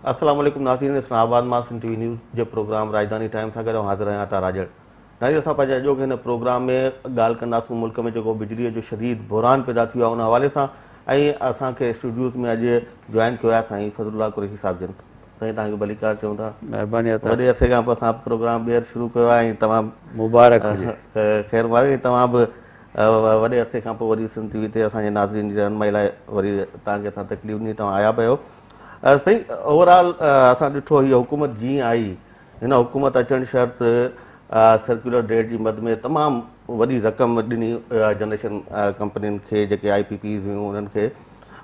अस्सलाम वालेकुम नाज़रीन, इस्लामाबाद मां सिंध टीवी न्यूज़ जे प्रोग्राम राजधानी टाइम सां गॾु हाज़िर आहियां ताराजड़। नाज़रीन, असां पंहिंजे अॼोके हिन प्रोग्राम में ॻाल्हि कंदासीं मुल्क में जेको बिजलीअ जो शदीद बहरान पैदा थी वियो आहे उन हवाले सां। ऐं असांखे स्टूडियोज़ में अॼु जॉइन कयो आहे साईं फज़लुल्लाह कुरैशी साहिब जन। साईं तव्हांखे भलीकार चऊं था, महिरबानी। वॾे अरसे खां पोइ असां प्रोग्राम ॿीहर शुरू कयो आहे ऐं तमामु मुबारक ख़ैर वारे। तव्हां बि वॾे अरसे खां पोइ वरी सिंध टीवी ते असांजे नाज़रीन जी रहनुमाई लाइ वरी तव्हांखे असां तकलीफ़ ॾिनी, तव्हां आया पियो। साईं, ओवरऑल असां ॾिठो हीअ हुकूमत जीअं आई, हिन हुकूमत अचणु शर्त सर्कुलर डेट जी मद में तमामु वॾी रक़म ॾिनी जनरेशन कंपनियुनि खे, जेके IPPs हुयूं उन्हनि खे।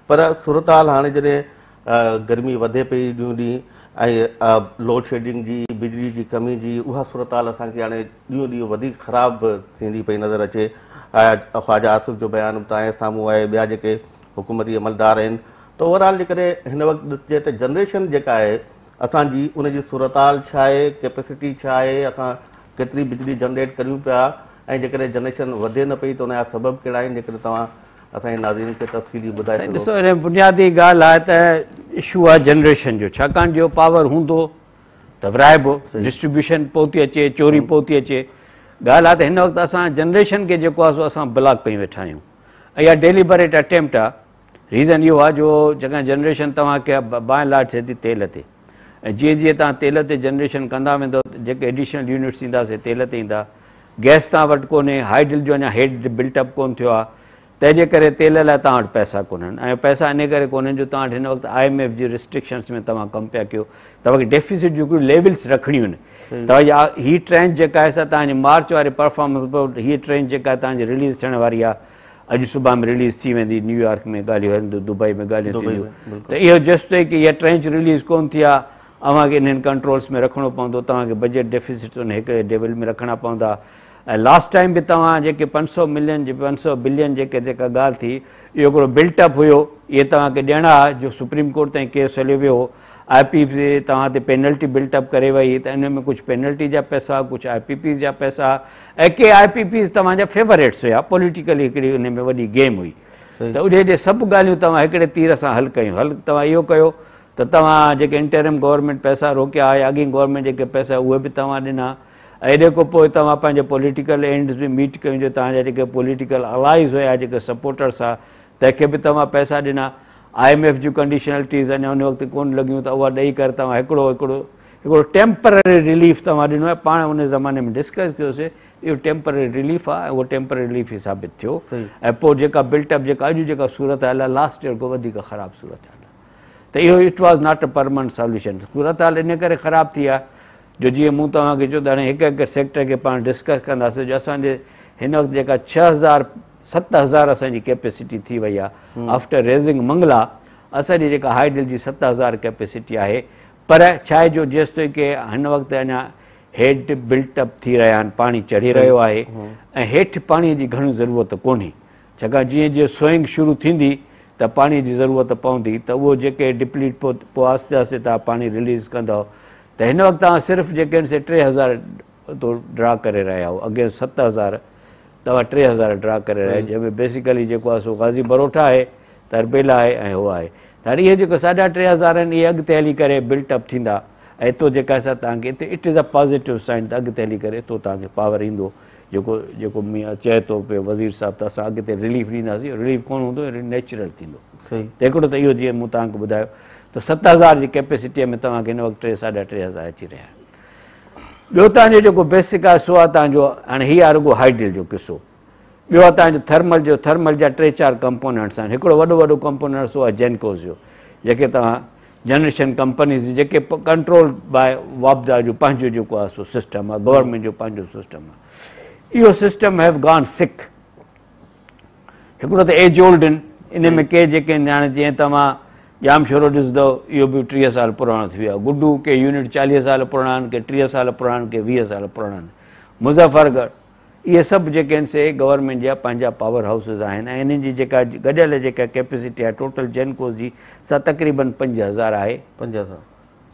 पर सूरत हाल हाणे जॾहिं गर्मी वधे पई ॾींहों ॾींहुं ऐं लोड शेडिंग जी, बिजली जी कमी जी, उहा सूरत हाल असांखे हाणे ॾींहों ॾींहुं वधीक ख़राबु थींदी पई नज़र अचे। ख़्वाजा आसिफ़ जो बयानु तव्हांजे साम्हूं आहे, ॿिया जेके हुकूमती अमलदार आहिनि। त ओवरऑल जेकॾहिं हिन वक़्तु ॾिसिजे त जनरेशन जेका आहे असांजी, उनजी सूरत हाल छा आहे, कैपेसिटी छा आहे, असां केतिरी बिजली जनरेट करियूं पिया, ऐं जेकॾहिं जनरेशन वधे न पई त उनजा सबब कहिड़ा आहिनि, जेकॾहिं तव्हां असांजे नाज़रीन खे तफ़सीली ॿुधाए सघो। ॾिसो, हिन बुनियादी ॻाल्हि आहे त इशू आहे जनरेशन जो, छाकाणि जो पावर हूंदो त विराइबो, डिस्ट्रीब्यूशन पोइ थी अचे, चोरी पोइ थी अचे। ॻाल्हि आहे त हिन वक़्तु असां जनरेशन खे जेको आहे सो असां ब्लॉक कयूं वेठा आहियूं, ऐं इहा डेलीबरेट अटैम्प्ट आहे। रीज़न इहो आहे जो जेका जनरेशन तव्हांखे बाय लाट थिए थी तेल ते, ऐं जीअं जीअं तव्हां तेल ते जनरेशन कंदा वेंदो, जेके एडिशनल यूनिट्स ईंदासीं तेल ते ईंदा, गैस तव्हां वटि कोन्हे, हाइडल जो अञा हेड बिल्टअप कोन्ह थियो आहे, तंहिंजे करे तेल लाइ तव्हां वटि पैसा कोन्हनि। ऐं पैसा इन करे कोन्हनि जो तव्हां वटि हिन वक़्तु IMF जी रिस्ट्रिक्शन्स में तव्हां कमु पिया कयो, तव्हांखे डेफिसिट जूं हिकिड़ियूं लेवल्स रखणियूं आहिनि। तव्हांजी हीअ ट्रेंड जेका आहे सा तव्हांजी मार्च वारे परफॉर्मेंस, हीअ ट्रेंड जेका तव्हांजी रिलीज़ थियण वारी आहे, अॼु सुबुह में रिलीज़ थी वेंदी, न्यूयॉर्क में ॻाल्हियूं हलंदियूं, दुबई में ॻाल्हियूं थींदियूं। त इहो जेसि ताईं की इहा ट्रेंच रिलीज़ कोन्ह थी आहे, अव्हांखे इन्हनि कंट्रोल्स में रखिणो पवंदो, तव्हांखे बजट डेफिसिट उन हिकिड़े लेवल में रखणा पवंदा। ऐं लास्ट टाइम बि तव्हां जेके 500 बिलियन जेका ॻाल्हि थी, इहो हिकिड़ो बिल्टअप हुयो, इहे तव्हांखे ॾियणा जो सुप्रीम कोर्ट ताईं केस हलियो वियो। IPP तव्हां ते पेनल्टी बिल्टअप करे वई, त इन में कुझु पेनल्टी जा पैसा, कुझु IPPs जा पैसा, ऐं के IPPs तव्हांजा फेवरेट्स हुया, पॉलिटिकली हिकिड़ी उन में वॾी गेम हुई। त उहे सभु ॻाल्हियूं तव्हां हिकिड़े तीर सां हल कयूं। तव्हां इहो कयो त तव्हां जेके इंटरिम गवर्नमेंट पैसा रोकिया, या अॻी गवर्नमेंट जेके पैसा उहे बि तव्हां ॾिना, ऐं एॾे खां पोइ तव्हां पंहिंजे पॉलिटिकल एंड्स बि मीट कयूं, जो तव्हांजा जेके पॉलिटिकल अलाइज़ हुया, जेके सपोर्टर्स आहे, तंहिंखे बि तव्हां पैसा ॾिना। IMF जूं कंडीशनलिटीज़ अञा उन वक़्तु कोन लॻियूं, त उहा ॾेई करे तव्हां हिकिड़ो टेम्पररी रिलीफ तव्हां ॾिनो आहे। पाण उन ज़माने में डिस्कस कयोसीं, इहो टेम्पररी रिलीफ आहे, ऐं उहो टेम्पररी रिलीफ ई साबित थियो। ऐं पोइ जेका बिल्टअप जेका अॼु जेका सूरत हाल आहे, लास्ट ईयर खां वधीक ख़राबु सूरत हाल आहे। त इहो it was not a permanent solution. सूरत हाल इन करे ख़राबु थी आहे जो जीअं मूं तव्हांखे चयो त हाणे हिकु हिकु सेक्टर खे पाण डिस्कस कंदासीं। जो असांजे हिन वक़्तु जेका 7,000 असांजी कैपेसिटी थी वई आहे आफ्टर रेज़िंग मंगला, असांजी जेका हाइडल जी 7,000 कैपेसिटी आहे। पर छा आहे जो जेसि ताईं की हिन वक़्तु अञा हेठि बिल्टअप थी रहिया आहिनि, पाणी चढ़ी रहियो आहे, ऐं हेठि पाणीअ जी घणी ज़रूरत कोन्हे, छाकाणि जीअं जीअं स्विंग शुरू थींदी त पाणीअ जी ज़रूरत पवंदी, त उहो जेके डिप्लीट पोइ आस्ते आस्ते तव्हां पाणी रिलीज़ कंदव। त हिन वक़्तु तव्हां सिर्फ़ु जेके आहिनि से 3,000 तो ड्रा करे रहिया आहियो, अॻे 7,000 तव्हां 3,000 ड्रा करे रहिया, जंहिंमें बेसिकली जेको आहे सो गाज़ी बरोठा आहे, तरबेला आहे, ऐं उहो आहे। त हाणे इहे जेको 3,500 आहिनि, इहे अॻिते हली करे बिल्टअप थींदा, ऐं हितो जेका असां तव्हांखे हिते it is a positive sign, त अॻिते हली करे हितो तव्हांखे पावर ईंदो, जेको मींहुं चए थो पियो वज़ीर साहिबु, त असां अॻिते रिलीफ ॾींदासीं। रिलीफ कोन हूंदो, नेचुरल थींदो। त हिकिड़ो त इहो जीअं मूं तव्हांखे ॿुधायो, त 7,000 जी कैपेसिटीअ में तव्हांखे हिन वक़्तु 3,500 अची रहिया आहिनि। ॿियो तव्हांजो जेको बेसिक आहे सो आहे तव्हांजो, हाणे हीअ आहे रुॻो हाइडल जो किसो। ॿियो आहे तव्हांजो थर्मल जा 3-4 कंपोनेंट्स आहिनि। हिकिड़ो वॾो कंपोनेंट्स उहो आहे जेनकोस जो, जेके तव्हां जनरेशन कंपनीज़ जेके कंट्रोल बाय वापदा जो पंहिंजो जेको आहे सो सिस्टम आहे, गवर्नमेंट जो पंहिंजो सिस्टम आहे। इहो सिस्टम हैव गॉन सिक। हिकिड़ो त एज ओल्ड आहिनि, इन में के जेके हाणे जीअं तव्हां जामशोरो ॾिसंदव, इहो बि 30 साल पुराणो थी वियो आहे। गुड्डू के यूनिट 40 साल पुराणा आहिनि, के 30 साल पुराणा आहिनि, के 20 साल पुराणा आहिनि। मुज़फ़रगढ़, इहे सभु जेके आहिनि से गवर्नमेंट जा पंहिंजा पावर हाउसिस आहिनि, ऐं इन्हनि जी जेका गॾियल जेका कैपेसिटी आहे टोटल जेनकोस जी, सा तक़रीबन 5,000 आहे।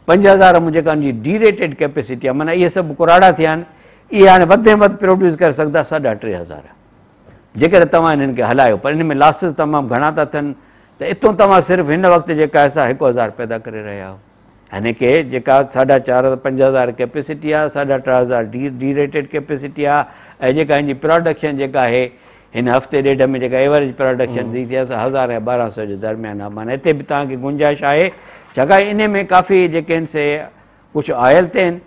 5,000 में जेका जी डीरेटेड कैपेसिटी आहे, माना इहे सभु कुराड़ा थिया आहिनि। इहे हाणे वधि में वधि प्रोड्यूस करे सघंदा 3,500 जेकर तव्हां इन्हनि खे हलायो, पर इन में लॉसिस तमामु घणा था थियनि। त इथों तव्हां सिर्फ़ु हिन वक़्तु जेका आहे 1,000 पैदा करे रहिया आहियो। यानी कि जेका 4.5-5,000 कैपेसिटी आहे, 3.5 डी रेटेड कैपेसिटी आहे, ऐं जेका हिन जी प्रोडक्शन जेका आहे हिन हफ़्ते ॾेढ में जेका एवरेज प्रोडक्शन थी 1000 ऐं 1200 जे दरमियान आहे। माना हिते बि तव्हांखे गुंजाइश आहे, छाकाणि इन में काफ़ी जेके आहिनि से कुझु ऑयल ते आहिनि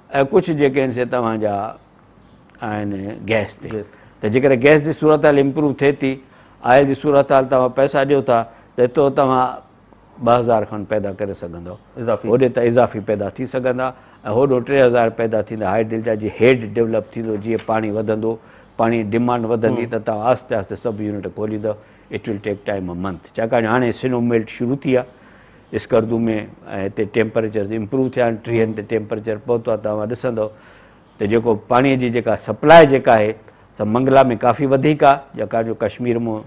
ऐं कुझु जेके आहिनि से तव्हांजा आहिनि गैस ते। त जेकॾहिं गैस जी सूरत हाल इम्प्रूव थिए थी, ऑयल जी सूरत हाल तव्हां पैसा ॾियो था त हितो तव्हां 2000 खनि पैदा करे सघंदव, होॾे त इज़ाफ़ी पैदा थी सघंदा ऐं होॾो 3000 पैदा थींदा। हाई डेल्टा जी हेड डेवलप थींदो, जीअं पाणी वधंदो, पाणी डिमांड वधंदी त तव्हां आहिस्ते आहिस्ते सभु यूनिट खोलींदव। It will take time a month, छाकाणि हाणे स्नो मेल्ट शुरू थी आहे स्कर्दू में ऐं हिते टेम्परेचर इम्प्रूव थिया आहिनि, 30 ते टेम्परेचर पहुतो आहे। तव्हां ॾिसंदव त जेको पाणीअ जी जेका सप्लाई जेका आहे सा मंगला में काफ़ी वधीक आहे, जेका जो कश्मीर में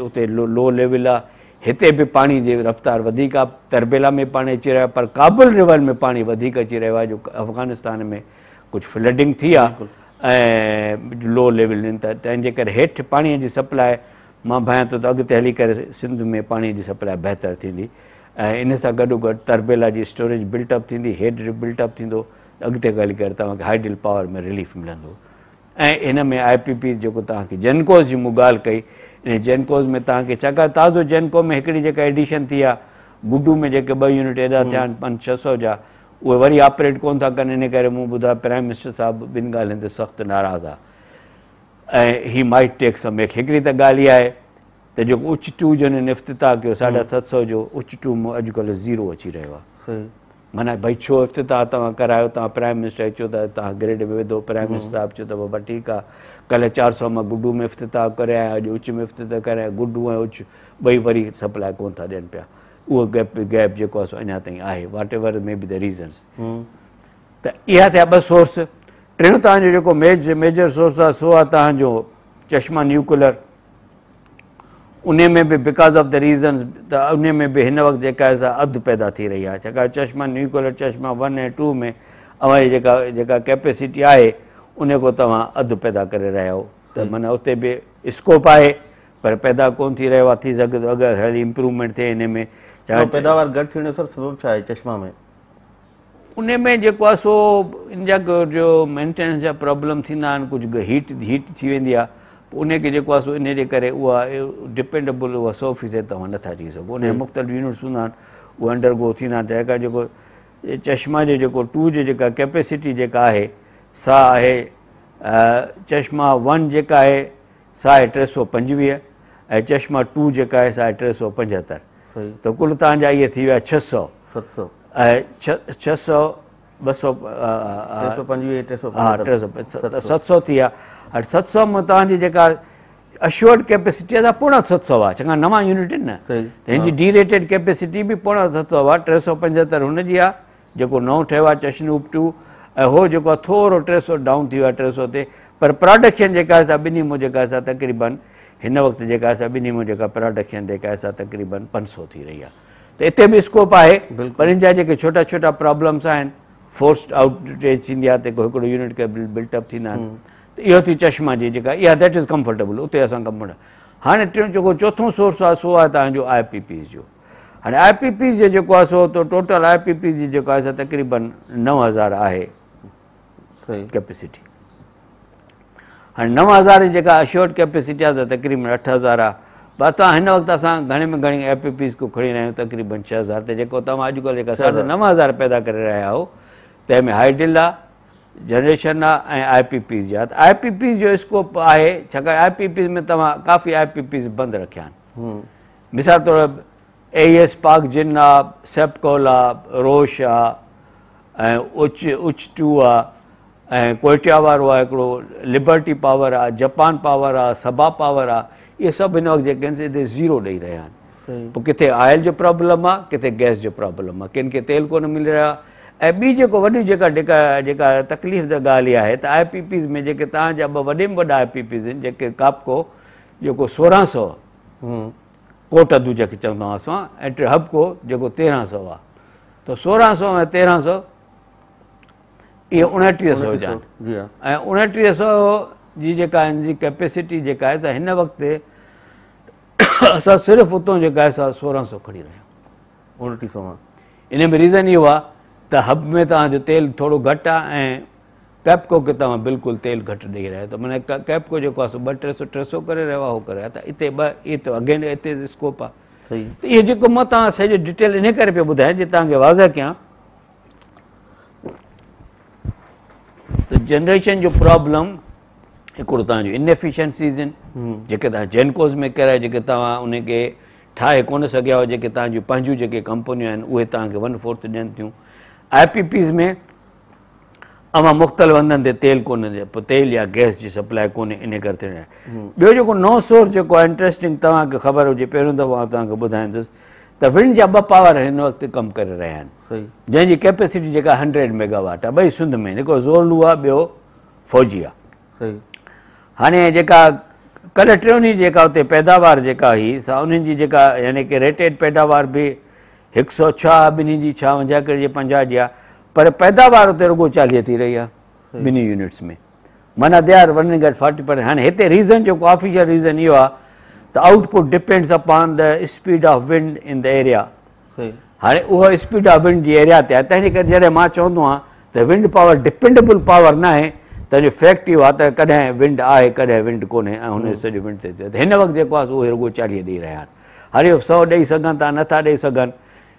उते लो लेवल आहे। हिते बि पाणी जी रफ़्तार वधीक आहे, तरबेला में पाणी अची रहियो आहे, पर काबुल रिवर में पाणी वधीक अची रहियो आहे, जो अफ़गानिस्तान में कुझु फ्लडिंग थी आहे ऐं लो लेवल त तंहिंजे करे हेठि पाणीअ जी सप्लाई मां भायां थो त अॻिते हली करे सिंध में पाणीअ जी सप्लाई बहितर थींदी ऐं इन सां गॾोगॾु तरबेला जी स्टोरेज बिल्टअप थींदी, हेड बिल्टअप थींदो, अॻिते हली करे तव्हांखे हाइडल पावर में रिलीफ मिलंदो। ऐं इन में IPP जेको तव्हांखे जेनकोस जी मूं ॻाल्हि कई, इन जेनकोस में तव्हांखे छाकाणि ताज़ो जेनको में हिकिड़ी जेका एडिशन थी आहे, गुडू में जेके 2 यूनिट एॾा थिया आहिनि 500-600 जा, उहे वरी ऑपरेट कोन था कनि। इन करे मूं ॿुधा प्राइम मिनिस्टर साहिबु ॿिनि ॻाल्हियुनि ते सख़्तु नाराज़ आहे ऐं he might take some action. हिकिड़ी त ॻाल्हि इहा आहे त जेको उच 2 जो हिननि इफ़्तिताह कयो 750 जो उच 2 में अॼुकल्ह 0 अची रहियो आहे। माना भई छो इफ़्तिताह तव्हां करायो, तव्हां प्राइम मिनिस्टर चयो त तव्हां ग्रेड में विधो, प्राइम मिनिस्टर साहिबु चयो त बाबा ठीकु आहे, कल्ह 400 मां गुडू में इफ़्तिताह करे आया, अॼु उच में इफ़्तिताह करे आया, गुडू ऐं उच ॿई वरी सप्लाई कोन था ॾियनि पिया। उहो गैप जेको आहे सो अञा ताईं आहे, whatever may be the reasons. त इहा थिया 2 सोर्स। टियों तव्हांजो जेको मेजर सोर्स आहे सो आहे तव्हांजो चश्मा न्यूक्लियर। उन में बि बिकॉज़ ऑफ द रीज़न्स त उन में बि हिन वक़्तु जेका आहे सा अधु पैदा थी रही आहे, छाकाणि चश्मा न्यूक्लियर चश्मा 1 ऐं 2 में अवां जेका कैपेसिटी आहे उन खां तव्हां अधु पैदा करे रहिया हो। त माना उते बि स्कोप आहे, पर पैदा कोन थी रहियो आहे। थी सघे थो अगरि हली इम्प्रूवमेंट थिए इन में। पैदावार घटि थियण जो सबबु छा आहे चश्मा में? उन में जेको आहे सो इन जा जो मेंटेनेंस जा प्रॉब्लम थींदा आहिनि, कुझु हीट थी वेंदी आहे, उनखे जेको आहे सो इन जे करे उहा डिपेंडेबल उहा 100% तव्हां नथा थी सघो। उन जा मुख़्तलिफ़ यूनिट्स हूंदा आहिनि, उहे अंडरगो थींदा आहिनि। छाकाणि जेको चश्मा जो जेको 2 जो जेका कैपेसिटी जेका आहे सा आहे, चश्मा 1 जेका आहे सा आहे 325 ऐं चश्मा 2 जेका आहे सा आहे 375। त कुल तव्हांजा इहे थी विया 600 700 ऐं 600 200 700 थी विया। हाणे 700 में तव्हांजी जेका अश्योर्ड कैपेसिटी आहे 750 आहे, चङा नवां यूनिट आहिनि न, त हिन जी डी रेटेड कैपेसिटी बि 750 आहे। 375 हुनजी आहे जेको नओं ठहियो आहे चश्नूब 2, ऐं हो जेको आहे थोरो 300 डाउन थी वियो आहे 300 ते, पर प्रोडक्शन जेका आहे सा ॿिन्ही में जेका आहे तक़रीबन हिन वक़्तु जेका आहे ॿिन्ही में जेका प्रोडक्शन जेका आहे तक़रीबन 500 थी रही आहे। त हिते बि स्कोप आहे, पर इन जा जेके छोटा छोटा प्रॉब्लम्स आहिनि, फोर्स्ड आउटेज थींदी आहे त हिकिड़ो यूनिट खे बिल्टअप थींदा आहिनि। त इहो थी चश्मा जी जेका इहा दैट इज़ कंफर्टेबल, उते असां कमु। हाणे जेको चोथों सोर्स आहे सो आहे तव्हांजो IPP जो। हाणे IPP जो जेको आहे सो त टोटल IPP जी जेको आहे तक़रीबन 9000 आहे कैपेसिटी। हाणे 9000 जी जेका अश्योर्ड कैपेसिटी आहे त तक़रीबन 8000 आहे। पर तव्हां हिन वक़्तु असां घणे में घणी IPPs को खणी रहिया आहियूं तक़रीबन 6000 ते, जेको तव्हां अॼुकल्ह जेका 9000 पैदा करे रहिया हो तंहिंमें हाइडिल आहे, जनरेशन आहे ऐं IPPs जी आहे। त IPPs जो स्कोप आहे, छाकाणि IPPs में तव्हां काफ़ी IPPs बंदि रखिया आहिनि। मिसाल तौरु AES पाक जिन आहे, सेप्कोल आहे, रोश आहे ऐं उच 2 आहे ऐं कोयटिया वारो आहे हिकिड़ो, लिबर्टी पावर आहे, जापान पावर आहे, सबा पावर आहे। इहे सभु हिन वक़्तु जेके आहिनि हिते 0 ॾेई रहिया आहिनि। पोइ किथे ऑयल जो प्रॉब्लम आहे, किथे गैस जो प्रॉब्लम आहे, किन खे तेल कोन मिली रहियो आहे। ऐं ॿी जेको वॾी जेका तकलीफ़ जी ॻाल्हि इहा आहे त IPPs में जेके तव्हांजा वॾे में वॾा IPPs आहिनि, जेके कापको जेको 1600 कोट अधु जंहिंखे चवंदा आहियूं असां, ऐं हबको जेको 1300 आहे। त 1600 ऐं 1300 इहे 2900 जा आहिनि। ऐं 2900 जी जेका हिन जी कैपेसिटी जेका आहे हिन वक़्तु असां सिर्फ़ु उतां जेका आहे 1600 खणी रहिया आहियूं। 2900 मां इन में रीज़न इहो आहे त हब में तव्हांजो तेल थोरो घटि आहे ऐं कैपको खे तव्हां बिल्कुलु तेल घटि ॾेई रहिया आहियो, त माना कैपको जेको आहे सो 200-300 करे रहियो आहे, उहो करे रहिया, त हिते इहे त अगेन हिते स्कोप आहे। त इहो जेको मां तव्हां सॼो डिटेल इन करे पियो ॿुधायां जे तव्हांखे वाज़ह कयां त जनरेशन जो प्रॉब्लम हिकिड़ो तव्हांजो इनएफिशिएंसीज़ आहिनि जेके तव्हां जेनकोस में कराए, जेके तव्हां उनखे ठाहे कोन सघिया हुआ, जेके तव्हांजूं पंहिंजूं जेके कंपनियूं आहिनि उहे तव्हांखे 1/4 ॾियनि थियूं। IPPs में अवां मुख़्तलिफ़ हंधनि ते तेल कोन्हे, पोइ तेल या गैस जी सप्लाई कोन्हे, इन करे थी रहिया। ॿियो जेको नओं सोर्स जेको आहे इंट्रस्टिंग तव्हांखे ख़बर हुजे, पहिरियों दफ़ो आउं तव्हांखे ॿुधाईंदुसि त विंड जा 2 पावर हिन वक़्तु कमु करे रहिया आहिनि, जंहिंजी कैपेसिटी जेका 100 मेगावाट आहे, ॿई सिंध में, हिकिड़ो ज़ोलू आहे, ॿियो फौजी आहे। हाणे जेका कल्ह टियों जेका उते पैदावार जेका हुई सा उन्हनि जी जेका यानी कि रेटेड पैदावार बि 106 ॿिन्ही जी 56 जे 50 जी आहे, पर पैदावार उते रुगो 40 थी रही आहे ॿिन्ही यूनिट्स में, माना दे आर रनिंग एट 40%। हाणे हिते रीज़न जेको ऑफिशियल रीज़न इहो आहे त output depends upon the speed of wind in the area. हाणे उहा स्पीड ऑफ विंड जी एरिया ते आहे, तंहिंजे करे जॾहिं मां चवंदो आहियां त विंड पावर डिपेंडेबल पावर न आहे, तंहिंजो फैक्ट इहो आहे त कॾहिं विंड आहे कॾहिं विंड कोन्हे, ऐं हुन सॼो विंड ते थियो। हिन वक़्तु जेको आहे उहे रुगो 40 ॾेई रहिया आहिनि। हाणे 100 ॾेई सघनि था, नथा ॾेई सघनि,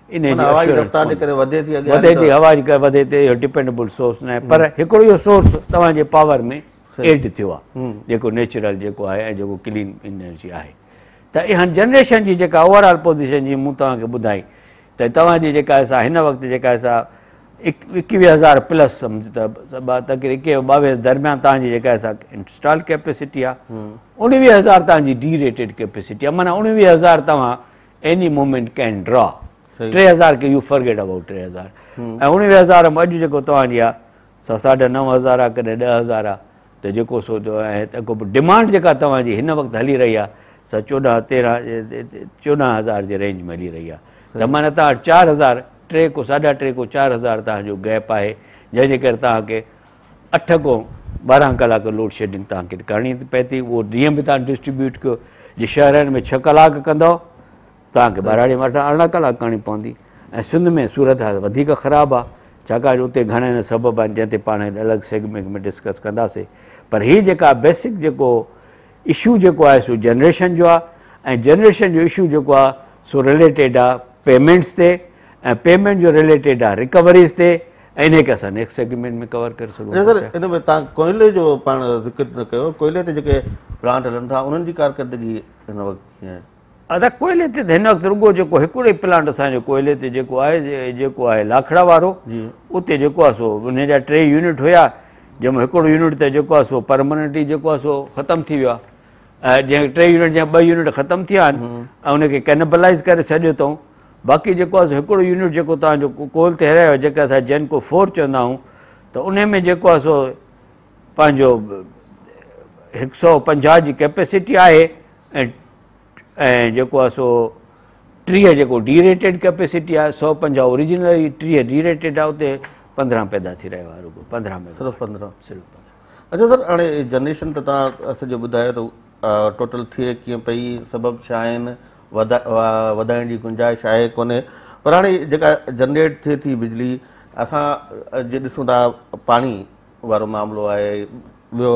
इन जी वधे थी, हवा जी करे वधे थी, इहो डिपेंडेबल सोर्स न आहे। पर हिकिड़ो इहो सोर्स तव्हांजे पावर में एड थियो आहे, जेको नेचुरल जेको आहे ऐं जेको क्लीन एनर्जी आहे। त हाणे जनरेशन जी जेका ओवरऑल पोज़ीशन जी मूं तव्हांखे ॿुधाई त तव्हांजी जेका असां हिन वक़्तु जेका असां 21,000 प्लस सम्झ त 21-22 दरमियान तव्हांजी जेका असां इंस्टॉल कैपेसिटी आहे, 19,000 तव्हांजी डी रेटेड कैपेसिटी आहे, माना 19,000 तव्हां एनी मोमेंट कैन ड्रॉ, 3,000 के यू फॉरगेट अबाउट 3,000, ऐं 19,000 में अॼु जेको तव्हांजी आहे सा 9,500 आहे, कॾहिं 10,000 आहे, त जेको सो ऐं डिमांड जेका तव्हांजी हिन वक़्तु हली रही आहे सा 14,000 जे रेंज में हली रही आहे। त माना तव्हां 4,000 3 को 3.5 को 4,000 तव्हांजो गैप आहे, जंहिंजे करे तव्हांखे 8 को 12 कलाक लोड शेडिंग तव्हांखे करणी पए थी। उहो ॾींहं बि तव्हां डिस्ट्रीब्यूट कयो, जे शहरनि में 6 कलाक कंदव तव्हांखे 12-18 कलाक करणी पवंदी। ऐं सिंध में सूरत हाल वधीक ख़राबु आहे, छाकाणि उते घणा सबब आहिनि जंहिं ते पाण अलॻि सेगमेंट में डिस्कस कंदासीं। पर हीअ जेका बेसिक जेको इशू जेको आहे सो जनरेशन जो आहे, ऐं जनरेशन जो इशू जेको आहे सो रिलेटेड आहे पेमेंट्स ते, ऐं पेमेंट जो रिलेटेड आहे रिकवरीज़ ते, ऐं इन खे असां नेक्स्ट सेगमेंट में कवर करे सघूं। सर इन में तव्हां कोयले जो पाण ज़िक्र न कयो, कोयले ते जेके प्लांट हलनि था उन्हनि जी कारकर्दगी हिन वक़्तु कीअं आहे? अदा कोयले ते हिन वक़्तु रुगो जेको हिकिड़ो ई प्लांट असांजो कोयले ते जेको आहे लाखड़ा वारो, उते जेको आहे सो उन जा 3 यूनिट हुया, जंहिंमें हिकिड़ो यूनिट त जेको आहे सो परमानेंटली जेको आहे सो ख़तमु थी वियो आहे, ऐं जंहिं 3 यूनिट जा 2 यूनिट ख़तमु थिया आहिनि ऐं उनखे कैनबलाइज़ करे छॾियो अथऊं। बाक़ी जेको आहे सो हिकिड़ो यूनिट जेको तव्हांजो कोल ते हरायो आहे, जेके असां जेनको 4 चवंदा आहियूं, त उन में जेको आहे सो पंहिंजो 150 जी कैपेसिटी आहे, ऐं जेको आहे सो 30 जेको डी रेटेड कैपेसिटी आहे, 150 ओरिजिनली 30 डी रेटेड आहे, उते 15 पैदा थी रहियो आहे, रुगो 15 में सिर्फ़ु 15। अच्छा सर, हाणे जनरेशन त तव्हां सॼो ॿुधायो त टोटल थिए कीअं पई, सबब छा आहिनि, वधाइण जी गुंजाइश आहे कोन्हे, पर हाणे जेका जनरेट थिए थी बिजली, असां जे ॾिसूं था पाणी वारो मामिलो आहे, ॿियो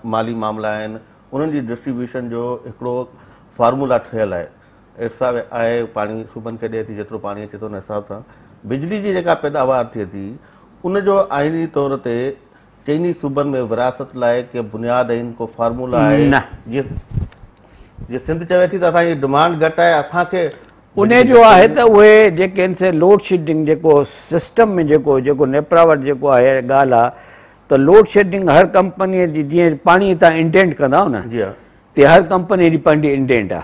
माली मामला आहिनि, उन्हनि जी डिस्ट्रीब्यूशन जो हिकिड़ो फार्मूला ठहियलु आहे, हिसाब आहे पाणी सूबनि खे ॾिए थी, जेतिरो पाणी अचे थो उन हिसाब सां बिजली जी जेका पैदावार थिए थी उनजो आइनी तौर ते चइनी सूबनि में विरासत लाइ के बुनियाद आहिनि, को फार्मूला आहे? जीअं सिंध चवे थी त असांजी डिमांड घटि आहे, असांखे उन जो आहे त उहे जेके आहिनि से लोड शेडिंग जेको सिस्टम में जेको नेपरावट जेको आहे ॻाल्हि आहे, त लोड शेडिंग हर कंपनीअ जी, जीअं पाणी तव्हां इंडेंट कंदा न, जी हा, ते हर कंपनी जी पंहिंजी इंडेंट आहे,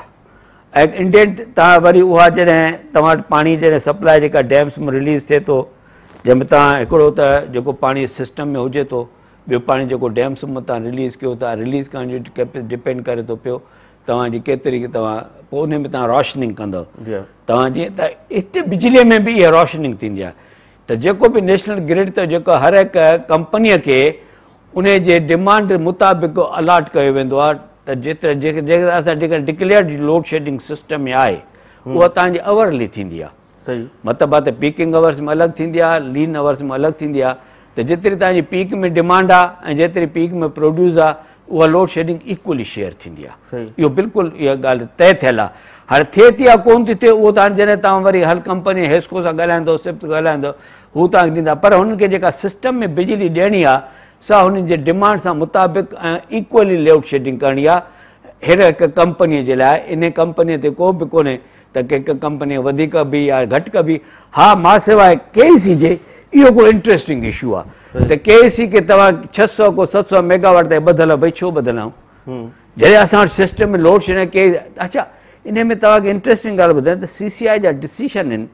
ऐं इंडेंट तव्हां वरी उहा जॾहिं तव्हां वटि पाणी जॾहिं सप्लाई जेका डैम्स में रिलीज़ थिए थो, जंहिंमें तव्हां हिकिड़ो त जेको पाणी सिस्टम में हुजे थो, ॿियो पाणी जेको डैम्स मां तव्हां रिलीज़ कयो था, रिलीज़ करण जो कैपेसिटी डिपेंड करे थो पियो तव्हांजी केतिरी, तव्हां पोइ उन में तव्हां रोशनिंग कंदव, तव्हां जीअं त हिते बिजलीअ में बि इहा रोशनिंग थींदी आहे, त जेको बि नेशनल ग्रिड त जेको हर हिकु कंपनीअ खे उन जे डिमांड मुताबिक़ अलाट कयो वेंदो आहे, त जेके असां जेका डिक्लेयर्ड लोड शेडिंग सिस्टम में आहे उहा तव्हांजी आवरली थींदी आहे, सही मतिलबु आहे त पीकिंग अवर्स में अलॻि थींदी आहे, लीन अवर्स में अलॻि थींदी आहे। त जेतिरी तव्हांजी पीक में डिमांड आहे ऐं जेतिरी पीक में प्रोड्यूस आहे उहा लोड शेडिंग इक्वली शेयर थींदी आहे। इहो बिल्कुलु इहा ॻाल्हि तय थियल आहे। हाणे थिए थी या कोन थी थिए उहो तव्हां जॾहिं तव्हां वरी हर कंपनी हेस्को सां ॻाल्हाईंदो, सिप्स ॻाल्हाईंदो, हू तव्हांखे ॾींदा। पर हुननि खे जेका सिस्टम में बिजली ॾियणी आहे सा हुननि जे डिमांड सां मुताबिक़ ऐं इक्वली लोड शेडिंग करणी आहे हिन हिकु कंपनीअ जे लाइ। इन कंपनीअ ते को बि कोन्हे त कंहिं कंपनी वधीक बि या घटि कबी। हा, मां सवाइ KEC जे इहो को इंट्रस्टिंग इशू आहे त KEC खे तव्हां 600 को 700 मेगावाट ते ॿधल, भई छो ॿधलऊं जॾहिं असां वटि सिस्टम में लोड शेडिंग के। अच्छा, इन में तव्हांखे इंट्रस्टिंग ॻाल्हि ॿुधायां त CCI जा डिसीशन आहिनि,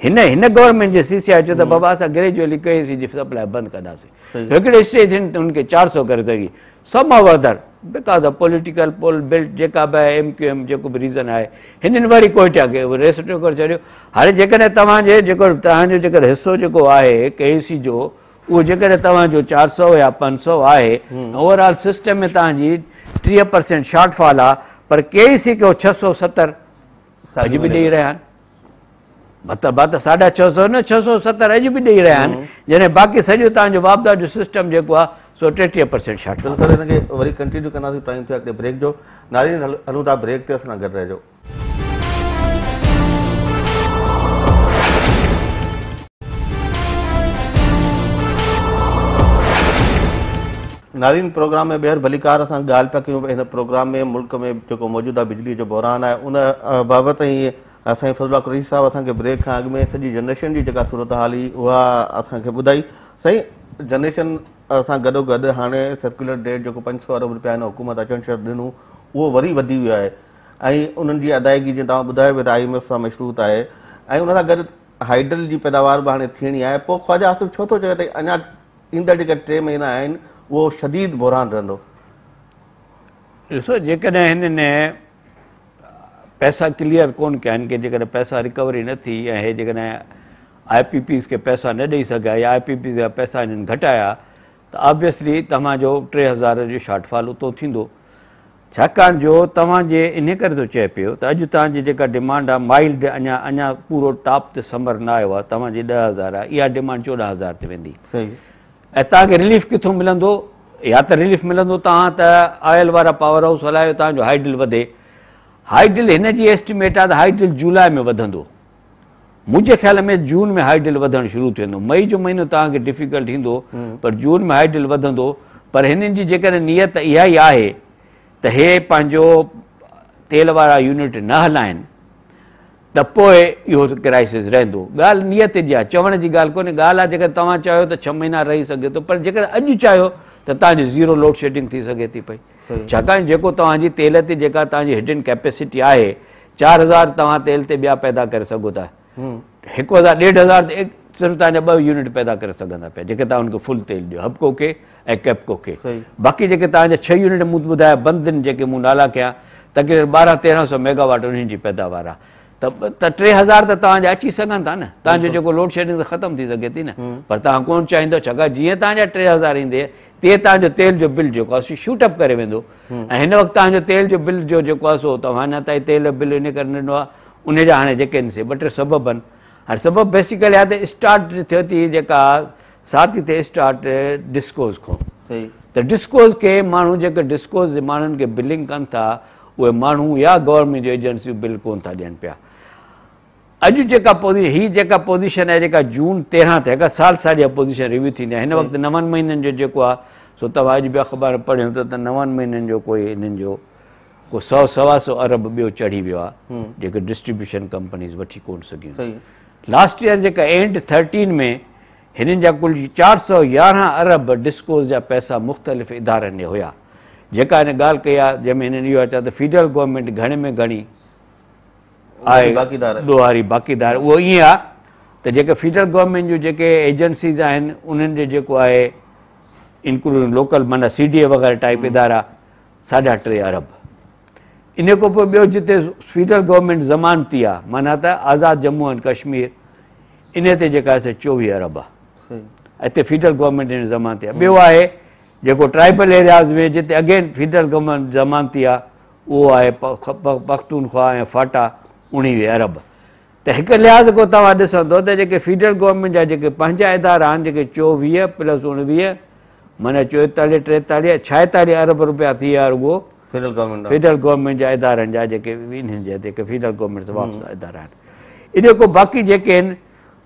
हिन गवर्नमेंट जे CCI चयो त बाबा असां ग्रेजुअली KEC जी सप्लाई बंदि कंदासीं। हिकिड़े स्टेज हिन हुनखे 400 करे सघी, some of other because of political pole built जेका बि आहे, MQM जेको बि रीज़न आहे, हिननि वरी कोइटा खे रेस्ट्रिक्ट करे छॾियो। हाणे जेकॾहिं तव्हांजो जेकर हिसो जेको आहे KEC जो उहो जेकॾहिं तव्हांजो 400 या 500 आहे, ओवरऑल सिस्टम में तव्हांजी 30% शॉर्टफॉल आहे, पर KEC खे 670 अॼु बि ॾेई रहिया आहिनि। मतिलबु आहे त 650 न 670 अॼु बि ॾेई रहिया आहिनि, जॾहिं बाक़ी सॼो तव्हांजो वापदा जो सिस्टम जेको आहे सो 30% शॉर्टफॉल। सर हिनखे वरी कंटिन्यू कंदासीं, टाइम थियो आहे ब्रेक जो। नाज़रीन हलूं था ब्रेक ते, असां गॾु रहिजो। नाज़रीन प्रोग्राम में ॿीहर भलीकार असां ॻाल्हि पिया कयूं हिन प्रोग्राम में मुल्क में जेको मौजूदा बिजली जो बहरान आहे उन बाबति। ऐं असांजे फज़लुल्लाह कुरैशी साहब असांखे ब्रेक खां अॻु में सॼी जनरेशन जी जेका सूरत हाल हुई उहा असांखे ॿुधाई। सही जनरेशन सां गॾोगॾु हाणे सर्कुलर डेट जेको 500 अरब रुपया हिन हुकूमत अचणु शर्त ॾिनूं उहो वरी वधी वियो आहे ऐं उन्हनि जी अदायगी जीअं तव्हां ॿुधायो पिया त IMF सां मशरूत आहे ऐं उन सां गॾु हाइडल जी पैदावार बि हाणे थियणी आहे। पोइ ख्वाजा आसिफ़ छो थो चए त अञा ईंदड़ जेके 3 महीना आहिनि उहो शदीद बहरान रहंदो? ॾिसो, जेकॾहिं हिननि पैसा क्लियर कोन कया आहिनि कि जेकॾहिं पैसा रिकवरी न थी ऐं हे जेकॾहिं IPPs खे पैसा न ॾेई सघिया या IPPs जा पैसा हिननि घटाया त ऑब्वियसली तव्हांजो 3000 जो शॉर्टफॉल उतो थींदो। छाकाणि जो तव्हांजे इन करे थो चए पियो त अॼु तव्हांजी जेका डिमांड आहे माइल्ड, अञा पूरो टॉप ते समर न आयो आहे, तव्हांजी 10,000 आहे, इहा डिमांड 14,000 ते वेंदी। ऐं तव्हांखे रिलीफ किथां मिलंदो? या त रिलीफ मिलंदो तव्हां त ऑयल वारा पावर हाउस हलायो, तव्हांजो हाइडल वधे। हाइडल हिन जी एस्टिमेट आहे त हाइडल जुलाई में वधंदो। मुंहिंजे ख़्याल में जून में हाइडल वधणु शुरू थी वेंदो। मई जो महीनो तव्हांखे डिफिकल्ट थींदो, पर जून में हाइडल वधंदो। पर हिननि जी जेकॾहिं नियत इहा ई आहे त हे पंहिंजो तेल वारा यूनिट न हलाइनि त पोइ इहो क्राइसिस रहंदो। ॻाल्हि नियत जी आहे, चवण जी ॻाल्हि कोन्हे। ॻाल्हि आहे जेकर तव्हां चाहियो त 6 महीना रही सघे थो, पर जेकर अॼु चाहियो त तव्हांजी ज़ीरो लोड शेडिंग थी सघे थी पई। छाकाणि जेको तव्हांजी तेल ते जेका तव्हांजी हिडन कैपेसिटी आहे, 4000 तव्हां तेल ते ॿिया पैदा करे सघो था, 1000 1,500 ते सिर्फ़ु तव्हांजा 2 यूनिट पैदा करे सघंदा पिया जेके तव्हां हुनखे फुल तेल ॾियो, हबको खे ऐं कैपको खे। बाक़ी जेके तव्हांजा 6 यूनिट मूं ॿुधाया बंदि आहिनि, जेके मूं नाला कया, तक़रीबन 1200-1300 मेगावाट उन्हनि जी पैदावार आहे। त 3000 त तव्हांजा अची सघनि था न, तव्हांजो जेको लोड शेडिंग त ख़तमु थी सघे थी न। पर तव्हां कोन चाहींदो, छाकाणि जीअं तव्हांजा 3000 ईंदे तीअं तव्हांजो तेल जो बिल जेको आहे सो शूटअप करे वेंदो। ऐं हिन वक़्तु तव्हांजो तेल जो बिल जो जेको आहे सो तव्हां अञा ताईं तेल बिल इन करे ॾिनो आहे, उनजा हाणे जेके आहिनि से 2-3 सबब आहिनि। हाणे सबबु बेसिकली आहे त स्टार्ट थियो थी जेका साथ ई थिए स्टार्ट डिस्कोज़ खां। त डिस्कोज़ खे माण्हू जेके डिस्कोज़ जे माण्हुनि खे बिलिंग कनि था उहे माण्हू या गवर्नमेंट जूं एजेंसियूं बिल कोन था ॾियनि पिया। अॼु जेका पोज़ीशन आहे जेका जून 13 ते हिकु साल जा पोज़ीशन रिव्यू थींदी आहे। हिन वक़्तु 9 महीननि जो जेको आहे सो तव्हां अॼु बि अख़बार पढ़ियो त 9 महीननि जो कोई हिननि जो को 100-125 अरब ॿियो चढ़ी वियो आहे जेके डिस्ट्रीब्यूशन कंपनीज़ वठी कोन सघियूं। लास्ट ईयर जेका एंड 13 में हिननि जा कुल 411 अरब डिस्कोज़ जा पैसा मुख़्तलिफ़ इदारनि ॾे हुया। जेका हिन ॻाल्हि कई आहे जंहिंमें हिननि इहो चयो त फेडरल गवर्नमेंट घणे में घणी आहे ॾोहारी बाक़ीदार, उहो ईअं आहे त जेके फेडरल गवर्नमेंट जूं जेके एजेंसीज़ आहिनि उन्हनि जो जेको आहे इंक्लूडिंग लोकल माना CDA वग़ैरह टाइप इदारा 3.5 अरब। इन खां पोइ ॿियो जिते फेडरल गवर्नमेंट ज़मानती आहे माना त आज़ादु जम्मू एंड कश्मीर, इन ते जेका आहे 24 अरब आहे। हिते फेडरल गवर्नमेंट जी ज़मानती आहे। ॿियो आहे जेको ट्राइबल एरियाज़ में जिते अगेन फेडरल गवर्नमेंट ज़मानती आहे, उहो आहे पख्तूनख्वा ऐं फाटा 19 अरब। त हिक लिहाज़ को तव्हां ॾिसंदो त जेके फेडरल गवर्नमेंट जा जेके पंहिंजा इदारा आहिनि जेके 24 प्लस 19 माना 44 43 46 अरब रुपया थी विया रुगो फेडरल गवर्नमेंट जा इदारनि जा जेके इन्हनि जा जेके फेडरल गवर्नमेंट वापसि इदारा आहिनि। इन खां बाक़ी जेके आहिनि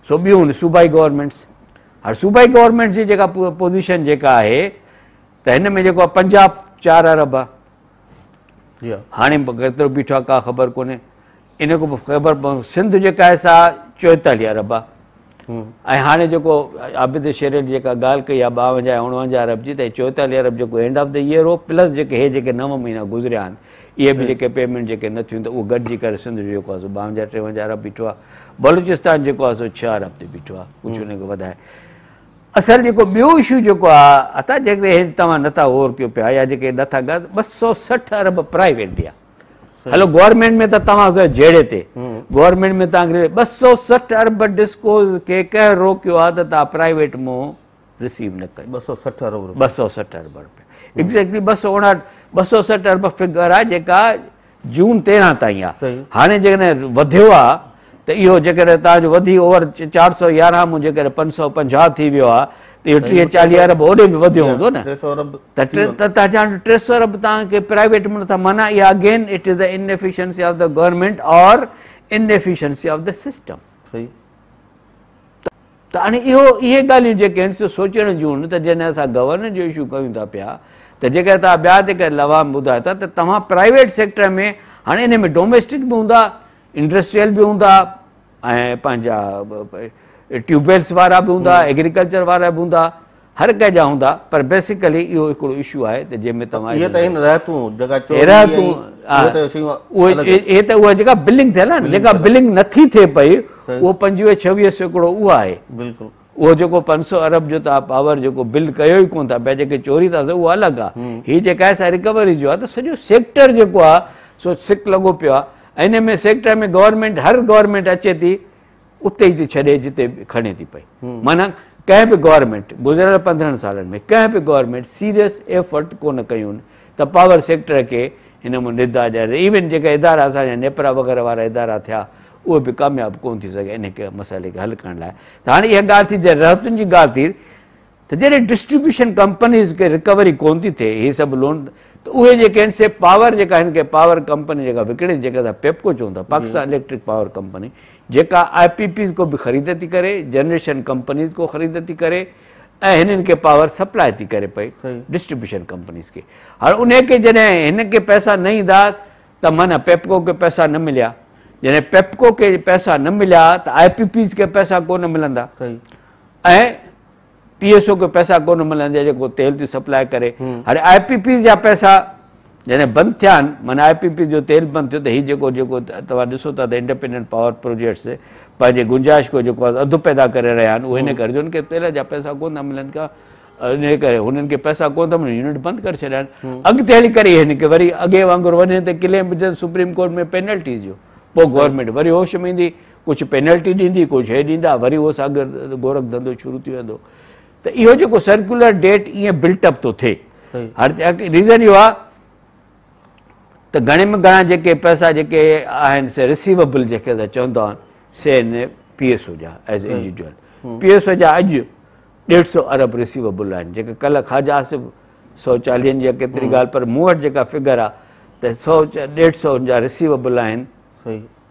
सो ॿियूं आहिनि सूबाई गवर्नमेंट्स। हाणे सूबाई गवर्नमेंट्स जी जेका पोज़ीशन जेका आहे त हिन में जेको आहे पंजाब 4 अरब आहे, हाणे केतिरो बीठो आहे का ख़बर कोन्हे। इन खां पोइ ख़बर सिंध जेका आहे सा 44 अरब आहे। ऐं हाणे जेको आबिद शेर जेका ॻाल्हि कई आहे 52 या 49 अरब जी, त 44 अरब जेको एंड ऑफ द ईयर हो प्लस जेके हे जेके 9 महीना गुज़रिया आहिनि इहे बि जेके पेमेंट जेके न थियूं त उहो गॾिजी करे सिंध जो जेको आहे सो 52 53 अरब बीठो आहे। बलूचिस्तान जेको आहे सो 6 अरब ते बीठो आहे, कुझु हुनखे वधाए। असल जेको ॿियो इशू जेको आहे अथा जेके तव्हां नथा गौर कयो पिया या जेके नथा ॻाल्हि 260 अरब प्राइवेट ॾिया। हलो गवर्नमेंट में त तव्हां जहिड़े ते गवर्नमेंट में तव्हांखे 260 अरब डिस्कोज़ खे कंहिं रोकियो आहे त तव्हां प्राइवेट मां रिसीव न कयो। 260 अरब रुपया एग्ज़ैक्टली 260 अरब फिगर आहे जेका जून 13 ताईं आहे। हाणे जेकॾहिं वधियो आहे त इहो जेकॾहिं तव्हांजो वधी ओवर 411 में जेकॾहिं 550 थी वियो आहे त इहो 30-40 अरब ओॾे बि वधियो हूंदो न, त तव्हां 300 अरब तव्हांखे प्राइवेट में नथा। माना इहा again it is the inefficiency of the government और इनएफिशिएंसी ऑफ द सिस्टम। त हाणे इहे ॻाल्हियूं जेके आहिनि सोचण जूं आहिनि त जॾहिं असां गवर्नर जो इशू कयूं था पिया त जेकर तव्हां ॿिया जेके लवाम ॿुधायो था त तव्हां प्राइवेट सेक्टर में हाणे इन में डोमेस्टिक बि हूंदा, इंडस्ट्रियल बि हूंदा ऐं पंहिंजा ट्यूबवेल्स वारा बि हूंदा, एग्रीकल्चर वारा बि हूंदा, हर कंहिं जा हूंदा। पर बेसिकली इहो हिकिड़ो इशू आहे त जंहिंमें तव्हां इहे त उहा जेका बिलिंग थियल आहे न, जेका बिलिंग नथी थिए पई उहो 25-26 सैकड़ो उहा आहे। उहो जेको 500 अरब जो तव्हां पावर जेको बिल कयो ई कोन था पिया, जेके चोरी था उहो अलॻि आहे। हीअ जेका आहे सा रिकवरी जो आहे त सॼो सेक्टर जेको आहे सो सिक लॻो पियो आहे। ऐं हिन में सेक्टर में गवर्नमेंट हर गवर्नमेंट अचे थी उते ई थी छॾे जिते खणे थी पई। माना कंहिं बि गवर्नमेंट गुज़िरियल 15 सालनि में कंहिं बि गवर्नमेंट सीरियस एफर्ट कोन कयूं त पावर सेक्टर खे हिन में निदा ॾियनि। इवन जेके इदारा असांजा नेपरा वग़ैरह वारा इदारा थिया उहे बि कामयाबु कोन थी सघे इन खे मसइले खे हल करण लाइ। त हाणे इहा ॻाल्हि थी जॾहिं रहतुनि जी ॻाल्हि थी त जॾहिं डिस्ट्रीब्यूशन कंपनीज़ खे रिकवरी कोन थी थिए इहे सभु लोन त उहे जेके आहिनि से पावर जेका हिन खे पावर कंपनी जेका विकिणे जेका असां पेपको चऊं था पाकिस्तान इलेक्ट्रिक पावर कंपनी जेका IPPs को बि ख़रीद थी करे, जनरेशन कंपनीज़ को ख़रीद थी करे ऐं हिननि खे पावर सप्लाई थी करे पई डिस्ट्रीब्यूशन कंपनीज़ खे। हाणे उन खे जॾहिं हिन खे पैसा न ईंदा त माना पेपको खे पैसा न मिलिया, जॾहिं पेपको खे पैसा न मिलिया त IPPs खे पैसा कोन मिलंदा ऐं PSO खे पैसा कोन मिलंदा जेको तेल थी सप्लाई करे। हाणे IPPs जा पैसा जॾहिं बंदि थिया आहिनि माना IPP जो तेल बंदि थियो त हीउ जेको तव्हां ॾिसो था त इंडिपेंडेंट पावर प्रोजेक्ट्स पंहिंजे गुंजाइश को जेको आहे अधु पैदा करे रहिया आहिनि। उहे हिन करे जो उनखे तेल जा पैसा कोन था मिलनि का, इन करे हुननि खे पैसा कोन था मिलनि, यूनिट बंदि करे छॾिया आहिनि। अॻिते हली करे हिन खे वरी अॻे वांगुरु वञे त क्लेम विझनि सुप्रीम कोर्ट में पेनल्टीज़ जो, पोइ गवर्नमेंट वरी होश में ईंदी, कुझु पेनल्टी ॾींदी, कुझु हे ॾींदा, वरी उहो साॻियो गोरख धंधो शुरू थी वेंदो। त इहो जेको सर्कुलर डेट ईअं बिल्टअप थो थिए। हाणे रीज़न इहो आहे त घणे में घणा जेके पैसा जेके आहिनि से रिसीवेबल जेके असां चवंदा आहिनि से आहिनि PSO जा एज़ इंडिविजुअल। PSO जा अॼु 150 अरब रिसीवेबल आहिनि जेके कल्ह ख़ाजा आसिफ 140 जी केतिरी ॻाल्हि, पर मूं वटि जेका फिगर आहे त 100-150 जा रिसीवेबल आहिनि,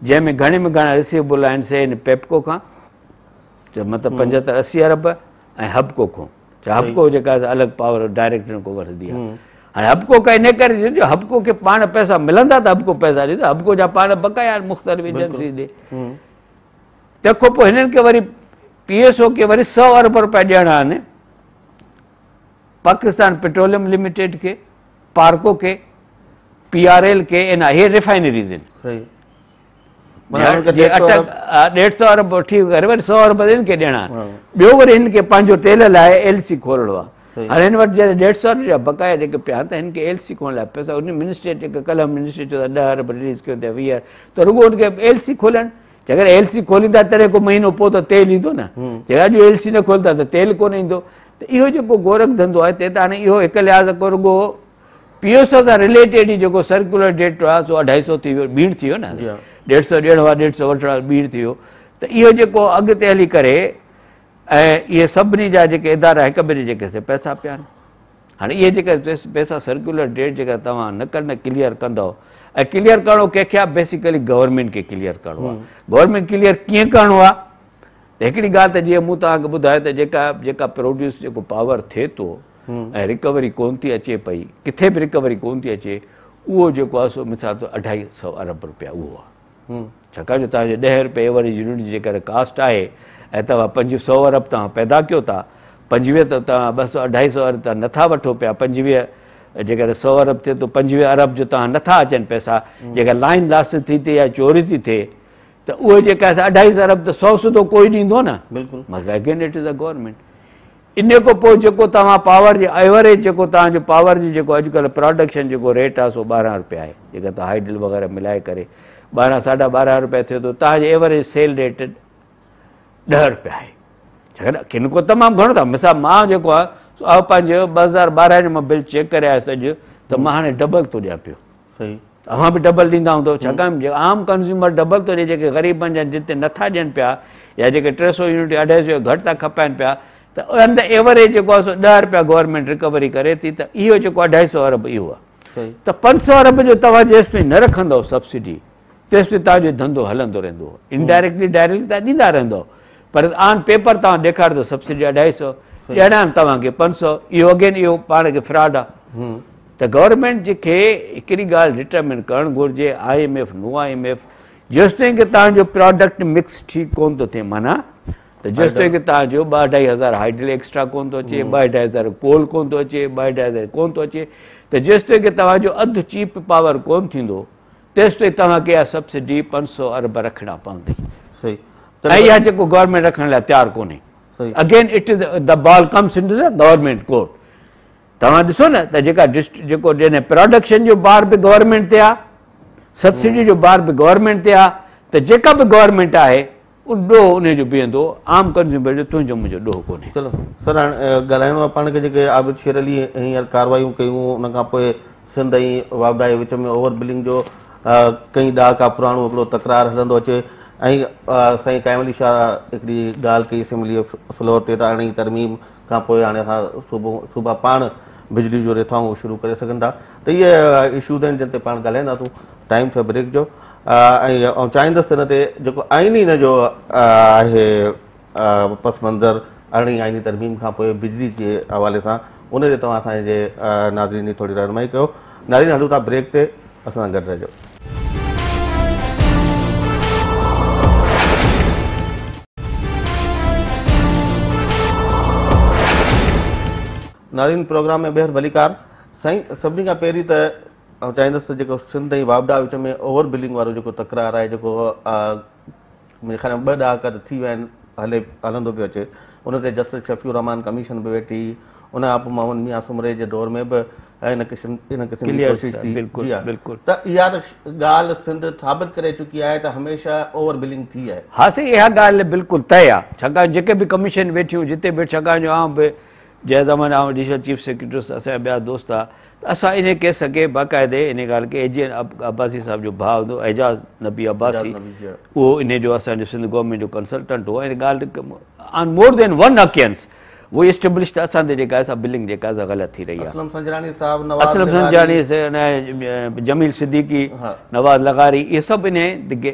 जंहिंमें घणे में घणा रिसीवेबल आहिनि से आहिनि पेपको खां मतिलबु 75-80 अरब ऐं हबको खां। हबको जेका अलॻि पावर डायरेक्ट को वठंदी आहे। हाणे हबको का इन करे ॾिजो हबको खे पाण पैसा मिलंदा त हबको पैसा ॾींदो, हबको जा पाण बकाया आहिनि मुख़्तलिफ़ एजेंसी ॾे। तंहिंखां पोइ हिननि खे वरी PSO खे वरी 100 अरब रुपया ॾियणा आहिनि पाकिस्तान पेट्रोलियम लिमिटेड खे, पार्को खे, PRL खे, इन इहे रिफाइनरीज़ आहिनि। 150 अरब वठी करे वरी 100 अरब हिन खे ॾियणा आहिनि। ॿियो वरी हिन खे पंहिंजो तेल लाइ LC खोलणो आहे। हाणे हिन वटि जॾहिं 150 जा बकाया जेके पिया आहिनि त हिन खे LC खोलण लाइ पैसा उन मिनिस्ट्री जेके कल्ह मिनिस्ट्री चयो 10 अरब रिलीज़ कयो त 20 त रुॻो हुनखे LC खोलनि। जेकॾहिं LC खोलींदा तॾहिं को महीनो पोइ त तेल ईंदो न, जेका अॼु LC न खोलंदा त तेल कोन ईंदो। त इहो जेको गोरख धंधो आहे ते त हाणे इहो हिकु लिहाज़ को रुॻो PSO सां रिलेटेड ई जेको सर्कुलर डेट आहे सो 250 थी वियो, भीड़ थी वियो न। 150 ॾियण वारा 150 वठण वारा ॿीड़ थी वियो। त इहो जेको अॻिते हली करे ऐं इहे सभिनी जा जेके इदारा हिक ॿिए जेके से पैसा पिया आहिनि। हाणे इहे जेके पैसा सर्कुलर डेट जेका तव्हां न क्लियर कंदव ऐं क्लियर करिणो कंहिंखे आहे, बेसिकली गवर्नमेंट खे क्लियर करिणो आहे। गवर्नमेंट क्लियर कीअं करिणो आहे? त हिकिड़ी ॻाल्हि त जीअं मूं तव्हांखे ॿुधायो त जेका प्रोड्यूस जेको पावर थिए थो ऐं रिकवरी कोन थी अचे पई, किथे बि रिकवरी कोन थी अचे, उहो जेको आहे सो मिसाल तौरु 250 अरब रुपया उहो आहे। छाकाणि जो तव्हांजो 10 रुपए एवरेज यूनिट जी जेकर कास्ट आहे ऐं तव्हां 500 अरब तव्हां पैदा कयो था, 25 त तव्हां 200 250 अरब तव्हां नथा वठो पिया, 25 जेकर 100 अरब थिए त 25 अरब जो तव्हां नथा अचनि पैसा, जेका लाइन लास थी थिए या चोरी थी थिए त उहे जेका 250 अरब त 100 सुधो कोई ॾींदो न। बिल्कुलु मगर again it is a government. इन खां पोइ जेको तव्हां पावर जी एवरेज जेको तव्हांजो पावर जी जेको अॼुकल्ह प्रोडक्शन जेको रेट आहे सो 12 रुपया आहे, जेका तव्हां हाइडल वग़ैरह मिलाए करे 12 साढा 12 रुपया थिए थो, तव्हांजो एवरेज सेल रेट 10 रुपया आहे। छाकाणि किन को तमामु घणो था, मिसाल मां जेको आहे पंहिंजो 2012 जो मां बिल चेक करे आयुसि अॼु, त मां हाणे डबल थो ॾियां पियो। सही, तव्हां बि डबल ॾींदा हूंदव, छाकाणि आम कंज़्यूमर डबल थो ॾिए, जेके ग़रीबनि जा जिते नथा ॾियनि पिया या जेके 300 यूनिट 250 घटि था खपाइनि पिया, त अंदरि एवरेज जेको आहे सो 10 रुपया गवर्नमेंट रिकवरी करे थी। त इहो जेको 250 अरब इहो आहे। त 500 अरब जो तव्हां जेसि ताईं न रखंदव सब्सिडी, तेसि ताईं तव्हांजो धंधो हलंदो रहंदो। इनडायरेक्टली डायरेक्टली तव्हां ॾींदा रहंदव, पर ऑन पेपर तव्हां ॾेखारींदो सब्सिडी 250, ॾियणा आहिनि तव्हांखे 500, इहो अगेन इहो पाण खे फ्रॉड आहे। त गवर्नमेंट खे हिकिड़ी ॻाल्हि डिटरमिन करणु घुरिजे, IMF नो IMF, जेसि ताईं की तव्हांजो प्रोडक्ट मिक्स ठीकु कोन थो थिए, माना त जेसि ताईं की तव्हांजो 2-2.5 हज़ार हाइडल एक्स्ट्रा कोन थो अचे, 2-2.5 हज़ार कोल कोन थो अचे, 2-2.5 हज़ार कोन थो अचे, त जेसि ताईं की तव्हांजो अधु चीप पावर कोन थींदो, तेसि ताईं तव्हांखे इहा सब्सिडी 500 अरब रखणा पवंदी। सही, ऐं इहा जेको गवर्नमेंट रखण लाइ तयारु कोन्हे। Again it is the ball comes in to the government court. तव्हां ॾिसो न त जेको ॼण प्रोडक्शन जो बार बि गवर्नमेंट ते आहे, सब्सिडी जो बार बि गवर्नमेंट ते आहे, त जेका बि गवर्नमेंट आहे ॾोह उनजो बीहंदो, आम कंज़्यूमर जो तुंहिंजो मुंहिंजो ॾोह कोन्हे। चलो सर, हाणे ॻाल्हाइणो आहे पाण खे जेके आबिद शेर अली हींअर कार्रवायूं कयूं, उन खां पोइ सिंध ऐं वापडा जे विच में ओवर बिलिंग जो कई ॾहाका पुराणो हिकिड़ो तकरार हलंदो अचे, ऐं साईं काइम अली शाह हिकिड़ी ॻाल्हि कई असेंबली फ्लोर ते त हाणे तरमीम खां पोइ हाणे असां सूबा पाण बिजली जो रिथाऊं शुरू करे सघनि था। त इहे इशूज़ आहिनि जिन ते पाण ॻाल्हाईंदासूं। टाइम थियो ब्रेक जो, ऐं चाहींदुसि हिन ते जेको आइनी हिन जो आहे पस मंज़र अरिड़हीं आइनी तरमीम खां पोइ बिजली जे हवाले सां, उन ते तव्हां असांजे नाज़रीन जी थोरी रहनुमाई कयो। नाज़रीन, हलूं था ब्रेक ते, असां सां गॾु रहिजो। नाज़रीन, प्रोग्राम में ॿीहर भलीकार। साईं, सभिनी खां पहिरीं त चाहींदुसि जेको सिंध ऐं वापडा विच में ओवर बिलिंग वारो जेको तकरार आहे, जेको मुंहिंजे ख़्याल में 2 ॾहाका त थी विया आहिनि, हलंदो पियो अचे, उन ते जस्टिस शफ़ीउर रहमान कमीशन बि वेठी, उन खां पोइ मोहम्मद मियां सुमरे जे दौर में बि इन क़िस्म जी कोशिशि थी। त इहा त ॻाल्हि सिंध साबित करे चुकी आहे त हमेशह ओवर बिलिंग थी आहे। हा साईं, इहा ॻाल्हि बिल्कुलु तय आहे, छाकाणि जेके बि कमीशन वेठियूं जिते बि, छाकाणि जो आउं बि जंहिं ज़माने आउं एडिशनल चीफ सेक्रेटरी असांजा ॿिया दोस्त आहे, त असां इन केस खे बाक़ाइदे इन ॻाल्हि खे AJ अब्बासी साहिब जो भाउ हूंदो, एजाज़ नबी अब्बासी, उहो इन जो असांजो सिंध गवर्नमेंट जो कंसल्टेंट हो, इन ॻाल्हि ऑन मोर देन वन अकेंस वो एस्टेब्लिश त असांजे जेका आहे बिलिंग जेका आहे ग़लति थी रही आहे। असलम संजरानी, जमील सिद्दीकी, नवाज़ लगारी, इहे सभु इन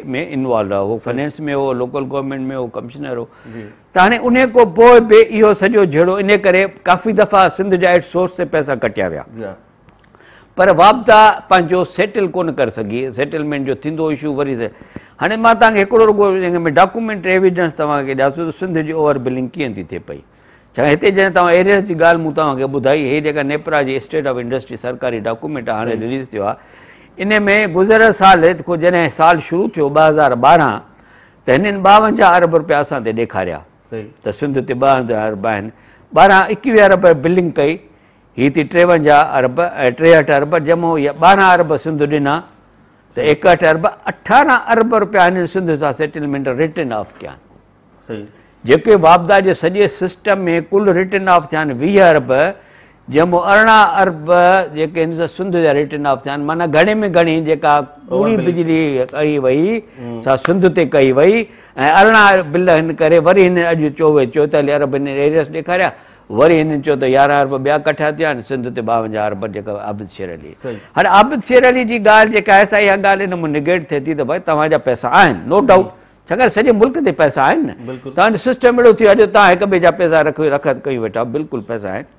में इन्वॉल्व आहे। हो फाइनेंस में हो, लोकल गवर्नमेंट में हो, कमिश्नर हो। त हाणे उन खां पोइ बि इहो सॼो जहिड़ो, इन करे काफ़ी दफ़ा सिंध जा एट सोर्स ते पैसा कटिया विया, पर वापदा पंहिंजो सेटल कोन करे सघी, सेटलमेंट जो थींदो इशू वरी। हाणे मां तव्हांखे हिकिड़ो रुगो में डॉक्यूमेंट्री एविडेंस तव्हांखे ॾियां थो, सिंध जी ओवर बिलिंग कीअं थी थिए पई। छाकाणि हिते जॾहिं तव्हां एरियस जी ॻाल्हि मूं तव्हांखे ॿुधाई, हे जेका नेपरा जी स्टेट ऑफ इंडस्ट्री सरकारी डॉक्यूमेंट आहे, हाणे रिलीज़ थियो आहे, इन में गुज़िरियल साल जॾहिं साल शुरू थियो 2012, त हिननि 52 अरब रुपया असां ते ॾेखारिया त सिंध ते 52 अरब आहिनि। 21 अरब बिलिंग कई, हीअ थी 53 अरब ऐं 63 अरब, जमो 12 अरब सिंध ॾिना, त 61 अरब 18 अरब रुपया हिननि सिंध सां सेटलमेंट रिटर्न ऑफ कया। जेके वापदा जे सॼे सिस्टम में कुल रिटर्न ऑफ थिया आहिनि 20 अरब, जंहिंमें 18 अरब जेके हिन सां सिंध जा रिटर्न ऑफ थिया आहिनि, माना घणे में घणी जेका पूरी बिजली कई वई सा सिंध ते कई वई ऐं 18 बिल हिन करे वरी हिन अॼु 44 अरब हिन एरियस ॾेखारिया, वरी हिननि चयो त 11 अरब ॿिया कठा थिया आहिनि, सिंध ते 52 अरब जेका आबिद शेर अली। हाणे आबिद शेर अली जी ॻाल्हि जेका आहे सा इहा ॻाल्हि हिन में निगेट थिए थी त भई तव्हांजा पैसा आहिनि, नो डाउट, छाकाणि सॼे मुल्क ते पैसा आहिनि न, तव्हांजो सिस्टम अहिड़ो थी वियो अॼु तव्हां हिक ॿिए जा पैसा रखत कयूं वेठा, बिल्कुलु पैसा आहिनि।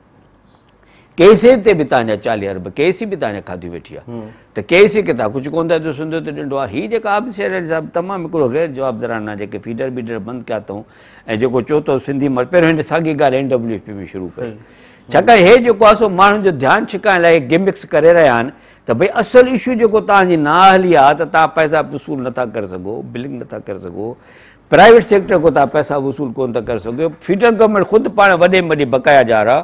केसी ते बि तव्हांजा 40 अरब केसी बि तव्हांजा खाधी वेठी आहे, त केसी खे तव्हां कुझु कोन था जो सिंध ते ॾिनो आहे। हीअ जेका आबिद शेर अली साहिबु तमामु हिकिड़ो गैर जवाबदाराना जेके फीडर बीडर बंदि कया अथऊं ऐं जेको चओ थो सिंधी पहिरियों हिन साॻी ॻाल्हि NWP में शुरू कई, छाकाणि हे जेको आहे सो माण्हुनि जो ध्यानु छिकाइण लाइ गिमिक्स करे रहिया आहिनि त भई असुलु इशू जेको तव्हांजी ना हली आहे त तव्हां पैसा वसूल नथा करे सघो, बिलिंग नथा करे सघो, प्राइवेट सेक्टर को तव्हां पैसा वसूल कोन था करे सघो, फीडर गवर्नमेंट ख़ुदि पाण वॾे में वॾी बकाया जार आहे,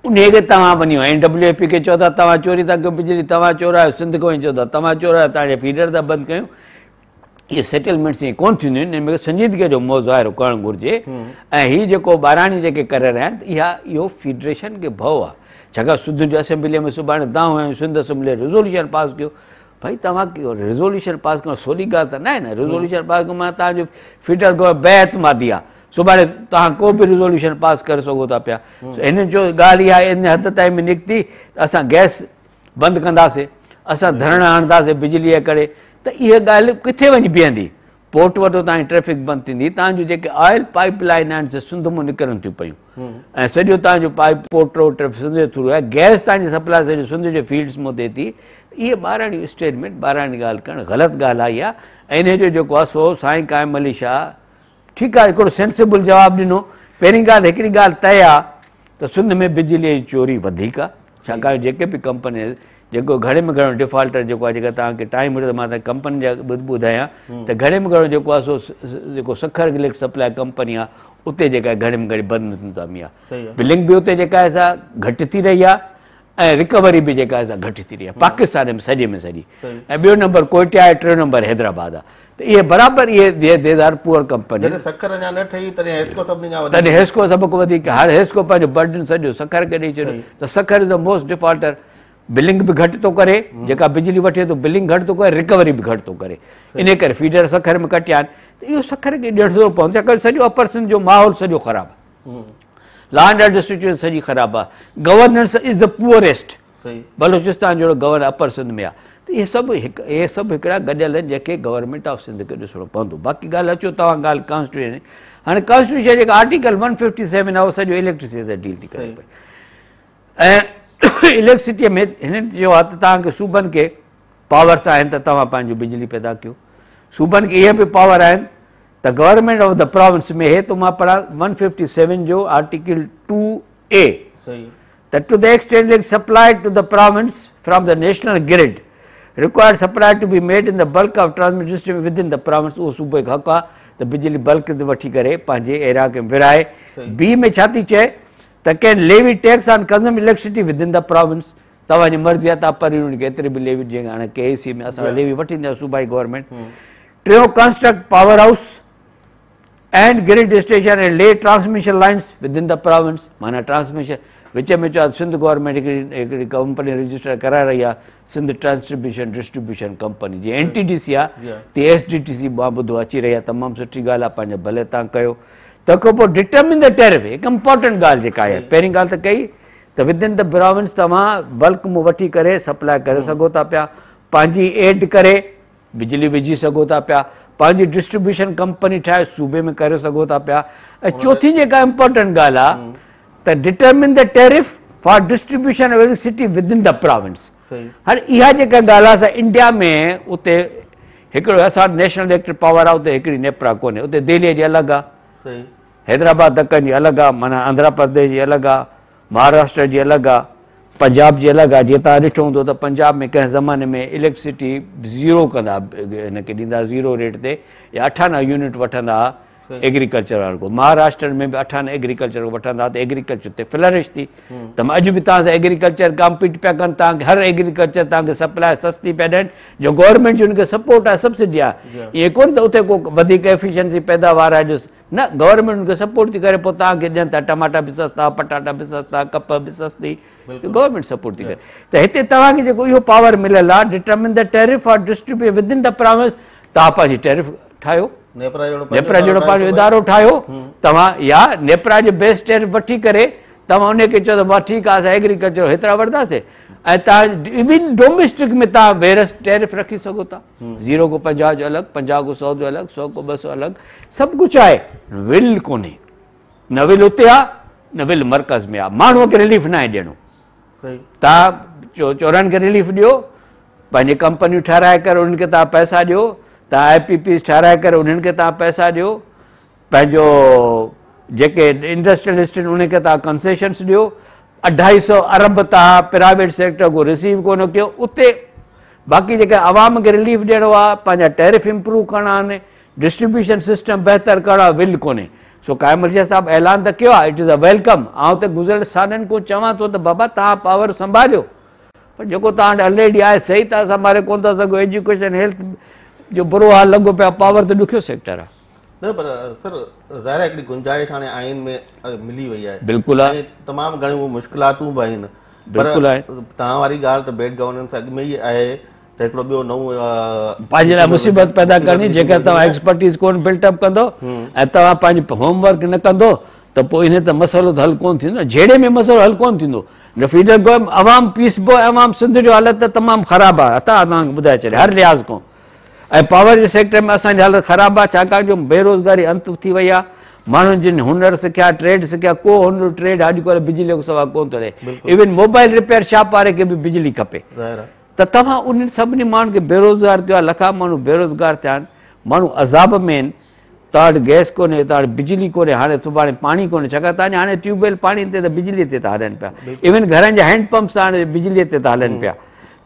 उन खे तव्हां वञो NWP खे चओ था तव्हां चोरी था कयो बिजली, तव्हां चोरायो, सिंध खां चओ था तव्हां चोरायो, तव्हांजे फीडर था बंदि कयूं। इहे सेटलमेंट्स ईअं कोन थींदियूं आहिनि, हिन में संजीदगीअ जो मुज़ाहिरो करणु घुरिजे। ऐं हीअ जेको ॿाराणी जेके करे रहिया आहिनि इहो फेडरेशन खे भउ आहे, छाकाणि सिंध जी असेंबलीअ में सुभाणे तव्हां ऐं सिंध असेंबलीअ रिज़ोल्यूशन पास कयो, भाई तव्हां कयो रिज़ोल्यूशन पास करणु सवली ॻाल्हि त न आहे न, रिज़ोल्यूशन पास करण मां तव्हांजो फीडर बेअतमादी आहे, सुभाणे तव्हां को बि रिज़ोल्यूशन पास करे सघो था पिया। हिननि जो ॻाल्हि इहा इन हद ताईं में निकिती त असां गैस बंदि कंदासीं, असां धरणा हणंदासीं बिजलीअ करे, त इहा ॻाल्हि किथे वञी बीहंदी, पोर्ट वटि तव्हांजी ट्रैफिक बंदि थींदी, तव्हांजूं जेके ऑयल पाइप लाइन आहिनि से सिंध मां निकिरनि थियूं पयूं ऐं सॼो तव्हांजो पाइप पोर्ट रोड सिंध जे थ्रू आहे, गैस तव्हांजी सप्लाई सॼो सिंध जे फील्ड्स मां थिए थी। इहे ॿाराणी स्टेटमेंट ॿाराणी ॻाल्हि करणु ग़लति ॻाल्हि आहे इहा, ऐं इन जो जेको आहे सो साईं क़ाइम अली शाह ठीकु आहे हिकिड़ो सेंसिबल जवाबु ॾिनो। पहिरीं ॻाल्हि हिकिड़ी ॻाल्हि तय आहे त सिंध में बिजलीअ जी चोरी वधीक आहे, छाकाणि जेके बि कंपनी जेको घणे में घणो डिफॉल्टर जेको आहे, जेका तव्हांखे टाइम मिलियो त मां तव्हांखे कंपनी जा ॿुधायां त घणे में घणो जेको आहे सो जेको सखर इलेक्ट्रिक सप्लाई कंपनी आहे उते जेका घणे में घणी बदनज़ामी आहे, बिलिंग बि उते जेका आहे सा घटि थी रही आहे ऐं रिकवरी बि जेका आहे सा घटि थी रही आहे पाकिस्तान में सॼे में सॼी। ऐं ॿियो नंबर कोयटा आहे, टियों नंबर हैदराबाद आहे, त इहे बराबरि इहे देदार पुअर कंपनी, तॾहिं हेस्को सभ खां वधीक हाणे हेस्को पंहिंजो बर्डन सॼो सखर खे ॾेई छॾियो, त Sukkur is the most defaulter, billing बि घटि थो करे, जेका बिजली वठे थो बिलिंग घटि थो करे, रिकवरी बि घटि थो करे, इन करे फीडर सखर में कटिया आहिनि, त इहो सखर खे ॾिसणो पवंदो, छाकाणि सॼो अपर सिंध जो माहौल सॼो ख़राबु आहे, लॉ एंड ऑर्डर सिचुएशन सॼी ख़राबु आहे, governance is the poorest, Balochistan जहिड़ो गवर्नर अपर सिंध में आहे, त इहे सभु हिकिड़ा गॾियल आहिनि जेके गवर्नमेंट ऑफ सिंध खे ॾिसणो पवंदो। बाक़ी ॻाल्हि अचो तव्हां ॻाल्हि कॉन्स्टिट्यूशन, हाणे कॉन्स्टिट्यूशन जेका आर्टिकल 157 आहे उहो सॼो इलेक्ट्रिसिटी सां डील थी करे पई, ऐं इलेक्ट्रिसिटीअ में हिननि चयो आहे त तव्हांखे सूबनि खे पावर्स आहिनि त तव्हां पंहिंजो बिजली पैदा कयो, सूबनि खे इहे बि पावर आहिनि त गवर्नमेंट ऑफ द प्रोविंस में हे तो मां पढ़ा 157 जो article 2A that to the extent like supplied to the province from the national grid required supply to be made in the bulk of transmission system within the province, उहो सूबे खे हक़ आहे त बिजली बल्क ते वठी करे पंहिंजे एरिया खे विराए। बी में छा थी चए त can levy tax on consume electricity within the province, तव्हांजी मर्ज़ी आहे तव्हां पर यूनिट खे एतिरी बि लेवी, जीअं हाणे KEC में असां लेवी वठींदा आहियूं सूबाई गवर्नमेंट। टियों construct power house and grid station and lay transmission lines within the province, माना ट्रांसमिशन विच में चयो सिंध गवर्नमेंट हिकिड़ी कंपनी रजिस्टर कराए रही आहे, सिंध ट्रांसमिशन डिस्ट्रीब्यूशन कंपनी जी NTDC आहे, त SDTC मां ॿुधो अची रही आहे, तमामु सुठी ॻाल्हि आहे, पंहिंजो भले तव्हां कयो। तंहिंखां पोइ डिटर्मिन द टैरिफ, हिकु इंपॉर्टेंट ॻाल्हि जेका आहे, पहिरीं ॻाल्हि त कई त विदिन द प्रोविंस तव्हां बल्क में वठी करे सप्लाई करे सघो था पिया, पंहिंजी एड करे बिजली विझी सघो था पिया, पंहिंजी डिस्ट्रीब्यूशन कंपनी ठाहे सूबे में करे सघो था पिया। ऐं चौथी जेका इंपॉर्टेंट ॻाल्हि आहे त determine the tariff for distribution of electricity within the province. हाणे इहा जेका ॻाल्हि आहे असां इंडिया में उते हिकिड़ो असां नेशनल इलेक्ट्रिक पावर आहे, उते हिकिड़ी नेप्रा कोन्हे, उते दिल्लीअ जी अलॻि आहे, हैदराबाद दक्कन जी अलॻि आहे, माना आंध्र प्रदेश जी अलॻि आहे, महाराष्ट्र जी अलॻि आहे, पंजाब जी अलॻि आहे। जीअं तव्हां ॾिठो हूंदो त पंजाब में कंहिं ज़माने में इलेक्ट्रिसिटी ज़ीरो कंदा, हिनखे ॾींदा ज़ीरो रेट ते, या 98 यूनिट वठंदा एग्रीकल्चर वारो को महाराष्ट्र में भी 98 एग्रीकल्चर को वठंदा त एग्रीकल्चर ते फ्लरिश थी त अॼु बि तव्हां सां एग्रीकल्चर कॉम्पीट पिया कनि तव्हांखे हर एग्रीकल्चर तव्हांखे सप्लाई सस्ती पिया ॾियनि जो गवर्नमेंट जी उनखे सपोर्ट आहे सब्सिडी आहे ईअं कोन्हे त उते को वधीक एफिशिएंसी पैदावार आहे ॾिस न गवर्नमेंट उनखे सपोर्ट थी करे पोइ तव्हांखे ॾियनि था टमाटा बि सस्ता पटाटा बि सस्ता कप बि सस्ती गवर्नमेंट सपोर्ट थी करे त हिते तव्हांखे जेको इहो पावर मिलियल आहे डिटरमिन द टैरिफ और distribute with in the promise तव्हां पंहिंजी टैरिफ ठाहियो नेपरा जहिड़ो पंहिंजो इदारो ठाहियो तव्हां या नेपरा जो बेस टैरिफ वठी करे तव्हां उनखे चओ त मां ठीकु आहे असां एग्रीकल्चर हेतिरा वठंदासीं ऐं तव्हां इवन डोमेस्टिक में तव्हां वेरियस टैरिफ रखी सघो था 0 को 50 जो अलॻि 50 को 100 जो अलॻि 100 को 200 अलॻि सभु कुझु आहे विल कोन्हे न विल उते आहे न विल मर्कज़ में आहे माण्हूअ खे रिलीफ न आहे ॾियणो तव्हां चोरनि खे रिलीफ ॾियो पंहिंजी कंपनियूं ठाराए करे उन्हनि खे तव्हां पैसा ॾियो तव्हां IPPs ठाराए करे उन्हनि खे तव्हां पैसा ॾियो पंहिंजो जेके इंडस्ट्रियलिस्ट आहिनि उनखे तव्हां कंसेशन्स ॾियो 250 अरब तव्हां प्राइवेट सेक्टर को रिसीव कोन कयो उते बाक़ी जेके आवाम खे रिलीफ ॾियणो आहे पंहिंजा टैरिफ इम्प्रूव करणा आहिनि डिस्ट्रीब्यूशन सिस्टम बहितर करणो आहे विल कोन्हे सो क़ाइम मलिया साहिबु ऐलान त कयो आहे इट इज़ अ वेलकम आउं त गुज़िरियल सालनि खां चवां थो त बाबा तव्हां पावर संभालियो पर जेको तव्हां वटि ऑलरेडी आहे सही तव्हां संभाले कोन था सघो एजुकेशन हेल्थ जो बुरो हाल लॻो पियो पावर त ॾुखियो सेक्टर आहे न पर सर ज़ाहिर आहे हिकिड़ी गुंजाइश हाणे आइन में मिली वई आहे बिल्कुलु आहे तमामु घणियूं मुश्किलातूं बि आहिनि बिल्कुलु आहे तव्हां वारी ॻाल्हि त बेड गवर्नेंस अॻु में ई आहे त हिकिड़ो ॿियो नओं पंहिंजे लाइ मुसीबत पैदा करणी जेकर तव्हां एक्सपर्टीज़ कोन बिल्टअप कंदो ऐं तव्हां पंहिंजी होमवर्क न कंदो त पोइ इन त मसइलो त हल कोन थींदो जहिड़े में मसइलो हल कोन थींदो फीडर अवाम पीसबो अवाम सिंध जो हालत त तमामु ख़राबु आहे तव्हांखे ॿुधाए छॾिया हर लिहाज़ खां ऐं पावर जे सेक्टर में असांजी हालत ख़राबु आहे छाकाणि जो बेरोज़गारी अंत थी वई आहे माण्हुनि जिन हुनर सिखिया ट्रेड सिखिया को हुनर ट्रेड अॼुकल्ह बिजलीअ खां सवाइ कोन थो रहे इवन मोबाइल रिपेयर शॉप वारे खे बि बिजली खपे त तव्हां उन्हनि सभिनी माण्हुनि खे बेरोज़गार कयो आहे लखा माण्हू बेरोज़गार थिया आहिनि माण्हू अज़ाब में आहिनि तव्हां वटि गैस कोन्हे तव्हां वटि बिजली कोन्हे हाणे सुभाणे पाणी कोन्हे छाकाणि तव्हांजे हाणे ट्यूबवेल पाणी ते त बिजलीअ ते था हलनि पिया इवन घरनि जा हैंडपंप्स हाणे बिजलीअ ते था हलनि पिया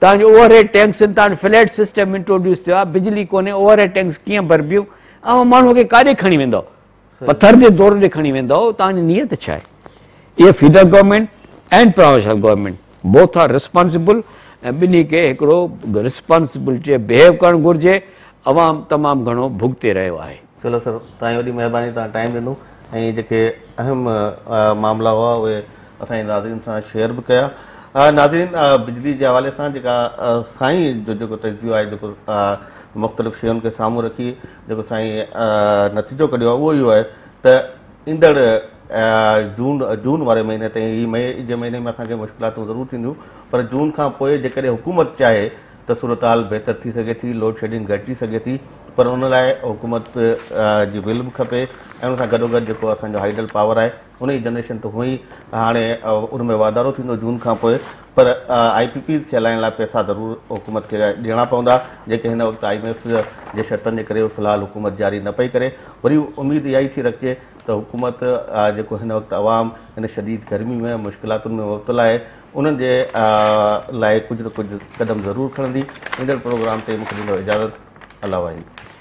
तव्हांजो ओवरहेड टैंक्स आहिनि तव्हांजो फ्लैट सिस्टम इंट्रोड्यूस थियो आहे बिजली कोन्हे ओवरहेड टैंक्स कीअं भरबियूं ऐं माण्हूअ खे काॾे खणी वेंदो पथर जे दौर ते खणी वेंदो तव्हांजी नियत छा आहे इहे federal government and provincial government both are responsible ऐं ॿिन्ही खे हिकिड़ो रिस्पॉन्सिबिलिटी बिहेव करणु घुरिजे अवाम तमामु घणो भुगते रहियो आहे चलो सर तव्हांजी वॾी महिरबानी तव्हां टाइम ॾिनो ऐं जेके अहम मामला हुआ उहे असांजे नाज़रीन सां शेयर बि कया नाज़रीन बिजली जे हवाले सां जेका साईं जो जेको तज़ियो आहे जेको मुख़्तलिफ़ शयुनि खे साम्हूं रखी जेको साईं नतीजो कढियो आहे उहो इहो आहे त ईंदड़ जून वारे महीने ताईं ही मई जे महीने में असांखे मुश्किलातूं ज़रूरु थींदियूं पर जून खां पोइ जेकॾहिं हुकूमत चाहे त सूरत हाल बहितर थी सघे थी लोड शेडिंग घटिजी सघे थी पर उन लाइ हुकूमत जी विल बि खपे ऐं उन सां गॾोगॾु जेको असांजो हाइडल पावर आहे उन जी जनरेशन त हुई हाणे उन में वाधारो थींदो जून खां पोइ पर IPPs खे हलाइण लाइ पैसा ज़रूरु हुकूमत खे ॾियणा पवंदा जेके हिन वक़्तु IMF जे शर्तनि जे करे फ़िलहालु हुकूमत जारी न पई करे वरी उमेदु इहा ई थी रखिजे त हुकूमत जेको हिन वक़्तु अवाम हिन शदीद गर्मी में मुश्किलातुनि में मुब्तला आहे उन्हनि जे लाइ कुझु न कुझु क़दम ज़रूरु खणंदी ईंदड़ प्रोग्राम ते मूंखे ॾिनो इजाज़त अल्लाह वाहिद